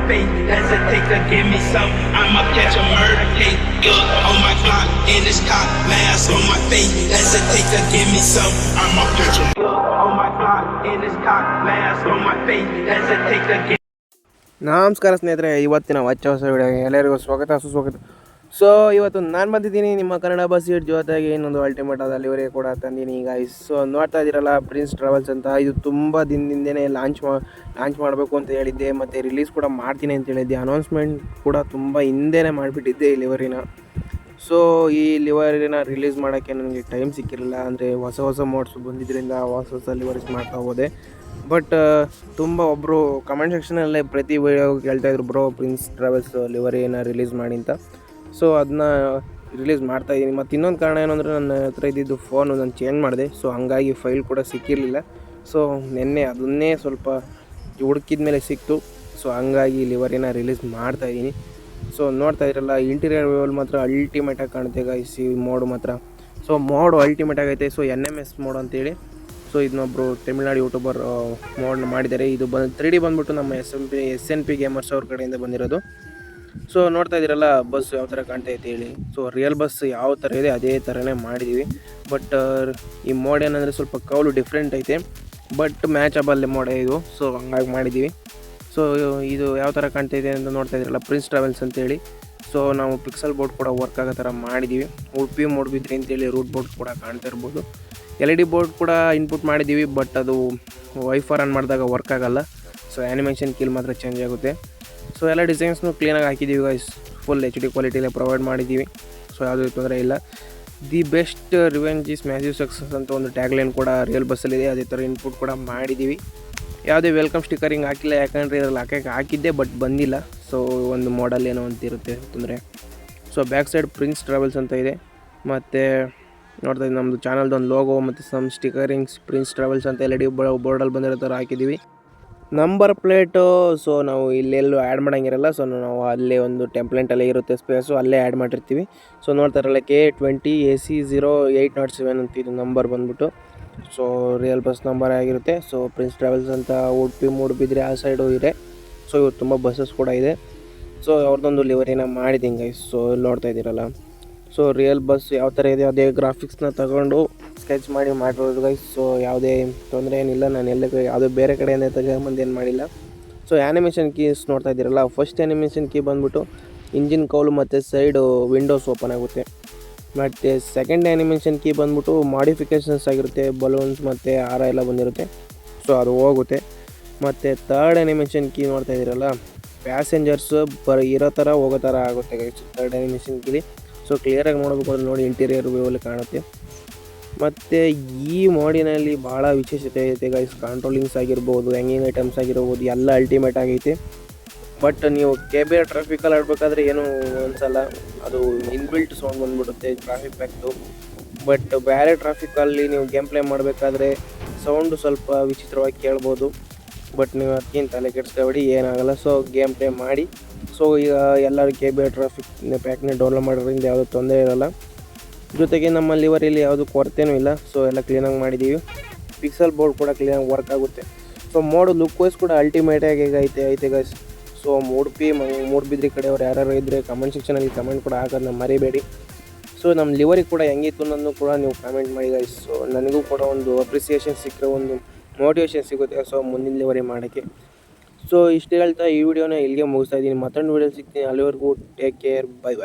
face. Hesitate to give me some, I'ma catch a murder case. Look on my clock, in this cop, mask on my face. Hesitate to give me some, I'ma catch a look on my clock, in this cop, mask on my face. Hesitate to give ನಮಸ್ಕಾರ ಸ್ನೇಹಿತರೆ, ಇವತ್ತಿನ ಹೊಸ ವಿಡಿಯೋಗೆ ಎಲ್ಲರಿಗೂ ಸ್ವಾಗತ ಸುಸ್ವಾಗತ. So ಇವತ್ತು ನಾನು ಬಂದಿದ್ದೀನಿ ನಿಮ್ಮ ಕನ್ನಡ ಬಸ್ ಸೀಟ್ ಜೊತೆಗೆ ಇನ್ನೊಂದು ಅಲ್ಟಿಮೇಟ್ ಆದ ಲಿವರಿ ಕೂಡ ತಂದೀನಿ ಈಗ. ಸೊ ನೋಡ್ತಾ ಇದ್ದೀರಲ್ಲ, ಪ್ರಿನ್ಸ್ ಟ್ರಾವೆಲ್ಸ್ ಅಂತ. ಇದು ತುಂಬ ದಿನದಿಂದನೇ ಲಾಂಚ್ ಮಾಡಬೇಕು ಅಂತ ಹೇಳಿದ್ದೆ, ಮತ್ತು ರಿಲೀಸ್ ಕೂಡ ಮಾಡ್ತೀನಿ ಅಂತ ಹೇಳಿದ್ದೆ. ಅನೌನ್ಸ್ಮೆಂಟ್ ಕೂಡ ತುಂಬ ಹಿಂದೆನೇ ಮಾಡಿಬಿಟ್ಟಿದ್ದೆ ಈ ಲಿವರಿನ. ಸೊ ಈ ಲಿವರಿನ ರಿಲೀಸ್ ಮಾಡೋಕ್ಕೆ ನನಗೆ ಟೈಮ್ ಸಿಕ್ಕಿರಲಿಲ್ಲ, ಅಂದರೆ ಹೊಸ ಮೋಡ್ಸ್ ಬಂದಿದ್ದರಿಂದ ಹೊಸ ಲಿವರೀಸ್ ಮಾಡ್ತಾ ಹೋದೆ. ಬಟ್ ತುಂಬ ಒಬ್ಬರು ಕಮೆಂಟ್ ಸೆಕ್ಷನಲ್ಲೇ ಪ್ರತಿ ವಿಡಿಯೋ ಕೇಳ್ತಾಯಿದ್ರು, ಬ್ರೋ ಪ್ರಿನ್ಸ್ ಟ್ರಾವೆಲ್ಸ್ ಲಿವರಿನ ರಿಲೀಸ್ ಮಾಡಿ ಅಂತ. ಸೊ ಅದನ್ನ ರಿಲೀಸ್ ಮಾಡ್ತಾಯಿದ್ದೀನಿ. ಮತ್ತು ಇನ್ನೊಂದು ಕಾರಣ ಏನು ಅಂದರೆ, ನನ್ನ ಹತ್ರ ಇದ್ದಿದ್ದು ಫೋನು ನಾನು ಚೇಂಜ್ ಮಾಡಿದೆ. ಸೊ ಹಂಗಾಗಿ ಫೈಲ್ ಕೂಡ ಸಿಕ್ಕಿರಲಿಲ್ಲ. ಸೊ ನಿನ್ನೆ ಅದನ್ನೇ ಸ್ವಲ್ಪ ಹುಡುಕಿದ ಮೇಲೆ ಸಿಕ್ತು. ಸೊ ಹಂಗಾಗಿ ಲಿವರಿನ ರಿಲೀಸ್ ಮಾಡ್ತಾಯಿದ್ದೀನಿ. ಸೊ ನೋಡ್ತಾ ಇದ್ರಲ್ಲ, ಇಂಟೀರಿಯರ್ ವ್ಯೂವಲ್ಲಿ ಮಾತ್ರ ಅಲ್ಟಿಮೇಟಾಗಿ ಕಾಣುತ್ತೆ ಗೈಸ್ ಈ ಮೋಡ್ ಮಾತ್ರ. ಸೊ ಮೋಡು ಅಲ್ಟಿಮೇಟ್ ಆಗೈತೆ. ಸೊ NMS ಮೋಡ್ ಅಂತೇಳಿ. ಸೊ ಇದನ್ನೊಬ್ಬರು ತಮಿಳ್ನಾಡು ಯೂಟ್ಯೂಬರ್ ಮೋಡ್ನ ಮಾಡಿದ್ದಾರೆ. ಇದು 3D ಬಂದ್ಬಿಟ್ಟು ನಮ್ಮ SNP ಗೇಮರ್ಸ್ ಅವ್ರ ಕಡೆಯಿಂದ ಬಂದಿರೋದು. ಸೊ ನೋಡ್ತಾ ಇದ್ದೀರಲ್ಲ ಬಸ್ ಯಾವ ಥರ ಕಾಣ್ತೈತೆ ಹೇಳಿ. ಸೊ ರಿಯಲ್ ಬಸ್ ಯಾವ ಥರ ಇದೆ ಅದೇ ಥರನೇ ಮಾಡಿದ್ದೀವಿ. ಬಟ್ ಈ ಮೋಡ್ ಏನಂದರೆ ಸ್ವಲ್ಪ ಕೌಲು ಡಿಫ್ರೆಂಟ್ ಐತೆ, ಬಟ್ ಮ್ಯಾಚಬಲ್ ಮೋಡ್ ಇದು. ಸೊ ಹಂಗಾಗಿ ಮಾಡಿದ್ದೀವಿ. ಸೊ ಇದು ಯಾವ ಥರ ಕಾಣ್ತೈತೆ ಅಂತ ನೋಡ್ತಾ ಇದ್ದೀರಲ್ಲ, ಪ್ರಿನ್ಸ್ ಟ್ರಾವೆಲ್ಸ್ ಅಂತೇಳಿ. ಸೊ ನಾವು ಪಿಕ್ಸಲ್ ಬೋರ್ಡ್ ಕೂಡ ವರ್ಕ್ ಆಗೋ ಥರ ಮಾಡಿದ್ದೀವಿ. ಉಡುಪಿ ಮೂಡುಬಿದ್ರಿ ಅಂತೇಳಿ ರೂಟ್ ಬೋರ್ಡ್ ಕೂಡ ಕಾಣ್ತಾ ಇರ್ಬೋದು. LED ಬೋರ್ಡ್ ಕೂಡ ಇನ್ಪುಟ್ ಮಾಡಿದ್ದೀವಿ, ಬಟ್ ಅದು ವೈಫರ್ ಆನ್ ಮಾಡಿದಾಗ ವರ್ಕ್ ಆಗೋಲ್ಲ. ಸೊ ಆ್ಯನಿಮೇಷನ್ ಕೀಲ್ ಮಾತ್ರ ಚೇಂಜ್ ಆಗುತ್ತೆ. ಸೊ ಎಲ್ಲ ಡಿಸೈನ್ಸ್ನು ಕ್ಲೀನಾಗಿ ಹಾಕಿದ್ದೀವಿ ಗೈಸ್. ಫುಲ್ HD ಕ್ವಾಲಿಟಿಲೇ ಪ್ರೊವೈಡ್ ಮಾಡಿದ್ದೀವಿ. ಸೊ ಯಾವುದೇ ತೊಂದರೆ ಇಲ್ಲ. The best revenge is massive success ಅಂತ ಒಂದು ಟ್ಯಾಗ್ಲೈನ್ ಕೂಡ ರಿಯಲ್ ಬಸ್ಸಲ್ಲಿದೆ. ಅದೇ ಥರ ಇನ್ಪುಟ್ ಕೂಡ ಮಾಡಿದ್ದೀವಿ. ಯಾವುದೇ ವೆಲ್ಕಮ್ ಸ್ಟಿಕ್ಕರಿಂಗ್ ಹಾಕಿಲ್ಲ, ಯಾಕಂದರೆ ಇದರಲ್ಲಿ ಹಾಕಿದ್ದೆ ಬಟ್ ಬಂದಿಲ್ಲ. ಸೊ ಒಂದು ಮಾಡೆಲ್ ಏನೋ ಅಂತಿರುತ್ತೆ ತೊಂದರೆ. So back side prince travels ಅಂತ ಇದೆ. ಮತ್ತು ನೋಡ್ತಾ ಇದ್ದೀವಿ ನಮ್ಮದು ಚಾನಲ್ದು ಒಂದು ಲೋಗೋ ಮತ್ತು ಸಮ್ ಸ್ಟಿಕರಿಂಗ್ಸ್ ಪ್ರಿನ್ಸ್ ಟ್ರಾವೆಲ್ಸ್ ಅಂತ LED ಬೋರ್ಡಲ್ಲಿ ಬಂದಿರೋ ಥರ ಹಾಕಿದ್ದೀವಿ. ನಂಬರ್ ಪ್ಲೇಟು ಸೊ ನಾವು ಇಲ್ಲೆಲ್ಲೂ ಆ್ಯಡ್ ಮಾಡೋಂಗಿರಲ್ಲ. ಸೊ ನಾವು ಅಲ್ಲೇ ಒಂದು ಟೆಂಪ್ಲೆಂಟಲ್ಲೇ ಇರುತ್ತೆ ಸ್ಪೇಸು, ಅಲ್ಲೇ ಆ್ಯಡ್ ಮಾಡಿರ್ತೀವಿ. ಸೊ ನೋಡ್ತಾ ಇರಲ್ಲ K20 AC0807 ಅಂತ ಇದು ನಂಬರ್ ಬಂದ್ಬಿಟ್ಟು. ಸೊ ರಿಯಲ್ ಬಸ್ ನಂಬರ್ ಆಗಿರುತ್ತೆ. ಸೊ ಪ್ರಿನ್ಸ್ ಟ್ರಾವೆಲ್ಸ್ ಅಂತ ಉಡುಪಿ ಮೂಡುಬಿದ್ರೆ ಆ ಸೈಡು ಇದೆ. ಸೊ ಇವು ತುಂಬ ಬಸ್ಸಸ್ ಕೂಡ ಇದೆ. ಸೊ ಅವ್ರದ್ದೊಂದು ಲಿವರಿನ ಮಾಡಿದ್ದೀನಿ ಗೈಸ್. ಸೊ ಇಲ್ಲಿ ನೋಡ್ತಾ ಇದ್ದೀರಲ್ಲ, ಸೊ ರಿಯಲ್ ಬಸ್ ಯಾವ ಥರ ಇದೆ ಅದೇ ಗ್ರಾಫಿಕ್ಸ್ನ ತಗೊಂಡು ಸ್ಕೆಚ್ ಮಾಡಿರೋದು ಗೈಸ್. ಸೊ ಯಾವುದೇ ತೊಂದರೆ ಏನಿಲ್ಲ. ನಾನು ಯಾವುದೇ ಬೇರೆ ಕಡೆಯಿಂದ ತಗೊಂಬಂದು ಏನು ಮಾಡಿಲ್ಲ. ಸೊ ಆ್ಯನಿಮೇಷನ್ ಕೀಸ್ ನೋಡ್ತಾ ಇದ್ದೀರಲ್ಲ, ಫಸ್ಟ್ ಆ್ಯನಿಮೇಷನ್ ಕೀ ಬಂದ್ಬಿಟ್ಟು ಇಂಜಿನ್ ಕೌಲು ಮತ್ತು ಸೈಡು ವಿಂಡೋಸ್ ಓಪನ್ ಆಗುತ್ತೆ. ಮತ್ತು ಸೆಕೆಂಡ್ ಆ್ಯನಿಮೇಷನ್ ಕೀ ಬಂದ್ಬಿಟ್ಟು ಮಾಡಿಫಿಕೇಷನ್ಸ್ ಆಗಿರುತ್ತೆ, ಬಲೂನ್ಸ್ ಮತ್ತು ಹಾರ ಎಲ್ಲ ಬಂದಿರುತ್ತೆ. ಸೊ ಅದು ಹೋಗುತ್ತೆ. ಮತ್ತು ಥರ್ಡ್ ಆ್ಯನಿಮೇಷನ್ ಕೀ ನೋಡ್ತಾ ಇದ್ದೀರಲ್ಲ, ಪ್ಯಾಸೆಂಜರ್ಸ್ ಇರೋ ಥರ ಹೋಗೋ ಥರ ಆಗುತ್ತೆ ಗೈಸ್ ಥರ್ಡ್ ಆ್ಯನಿಮೇಷನ್ ಕೀಲಿ. ಸೊ ಕ್ಲಿಯರಾಗಿ ನೋಡಬೇಕು ಅಂದರೆ ನೋಡಿ, ಇಂಟೀರಿಯರ್ ವ್ಯೂವಲ್ಲಿ ಕಾಣುತ್ತೆ. ಮತ್ತು ಈ ಮೋಡಿನಲ್ಲಿ ಭಾಳ ವಿಶೇಷತೆ ಐತೆ ಗೈಸ್. ಕಂಟ್ರೋಲಿಂಗ್ಸ್ ಆಗಿರ್ಬೋದು, ಹ್ಯಾಂಗಿಂಗ್ ಐಟಮ್ಸ್ ಆಗಿರ್ಬೋದು, ಎಲ್ಲ ಅಲ್ಟಿಮೇಟ್ ಆಗೈತೆ. ಬಟ್ ನೀವು KBR ಟ್ರಾಫಿಕಲ್ಲಿ ಆಡಬೇಕಾದ್ರೆ ಏನೂ ಅನಿಸಲ್ಲ, ಅದು ಇನ್ಬಿಲ್ಟ್ ಸೌಂಡ್ ಬಂದುಬಿಡುತ್ತೆ ಟ್ರಾಫಿಕ್ ಪ್ಯಾಕ್ದು. ಬಟ್ ಬೇರೆ ಟ್ರಾಫಿಕಲ್ಲಿ ನೀವು ಗೇಮ್ ಪ್ಲೇ ಮಾಡಬೇಕಾದ್ರೆ ಸೌಂಡು ಸ್ವಲ್ಪ ವಿಚಿತ್ರವಾಗಿ ಕೇಳ್ಬೋದು. ಬಟ್ ನೀವು ಅದಕ್ಕಿಂತ ತಲೆ ಕೆಡಿಸ್ಕೊಬೇಡಿ, ಏನಾಗಲ್ಲ. ಸೊ ಗೇಮ್ ಪ್ಲೇ ಮಾಡಿ. ಸೊ ಈಗ ಎಲ್ಲರೂ KBR ಟ್ರಾಫಿಕ್ ಪ್ಯಾಕ್ನ ಡೌನ್ಲೋಡ್ ಮಾಡೋದ್ರಿಂದ ಯಾವುದೂ ತೊಂದರೆ ಇರೋಲ್ಲ. ಜೊತೆಗೆ ನಮ್ಮ ಲಿವರಿಯಲ್ಲಿ ಯಾವುದೂ ಕೊರತೆಯೂ ಇಲ್ಲ. ಸೊ ಎಲ್ಲ ಕ್ಲೀನಾಗಿ ಮಾಡಿದ್ದೀವಿ. ಪಿಕ್ಸಲ್ ಬೋರ್ಡ್ ಕೂಡ ಕ್ಲೀನಾಗಿ ವರ್ಕ್ ಆಗುತ್ತೆ. ಸೊ ಮೋಡು ಲುಕ್ ವೈಸ್ ಕೂಡ ಅಲ್ಟಿಮೇಟಾಗಿ ಐತೆ ಗೈಸ್. ಸೊ ಉಡುಪಿ ಮೂಡುಬಿದ್ರಿ ಕಡೆಯವ್ರು ಯಾರು ಇದ್ದರೆ ಕಮೆಂಟ್ ಸೆಕ್ಷನಲ್ಲಿ ಕಮೆಂಟ್ ಕೂಡ ಹಾಕೋದನ್ನ ಮರಿಬೇಡಿ. ಸೊ ನಮ್ಮ ಲಿವರಿ ಕೂಡ ಹೆಂಗಿತ್ತು ಅನ್ನೋದನ್ನು ಕೂಡ ನೀವು ಕಮೆಂಟ್ ಮಾಡಿ ಗೈಸ್. ಸೊ ನನಗೂ ಕೂಡ ಒಂದು ಅಪ್ರಿಸಿಯೇಷನ್ ಸಿಕ್ಕರೆ ಒಂದು ಮೋಟಿವೇಶನ್ ಸಿಗುತ್ತೆ. ಸೊ ಮುಂದಿನ ಲಿವರಿ ಮಾಡೋಕ್ಕೆ. ಸೊ ಇಷ್ಟು ಹೇಳ್ತಾ ಈ ವಿಡಿಯೋನ ಇಲ್ಲಿಗೆ ಮುಗಿಸ್ತಾ ಇದ್ದೀನಿ. ಮತ್ತೊಂದು ವಿಡಿಯೋ ಸಿಗ್ತೀನಿ. ಅಲ್ಲಿವರೆಗೂ ಟೇಕ್ ಕೇರ್, ಬೈ.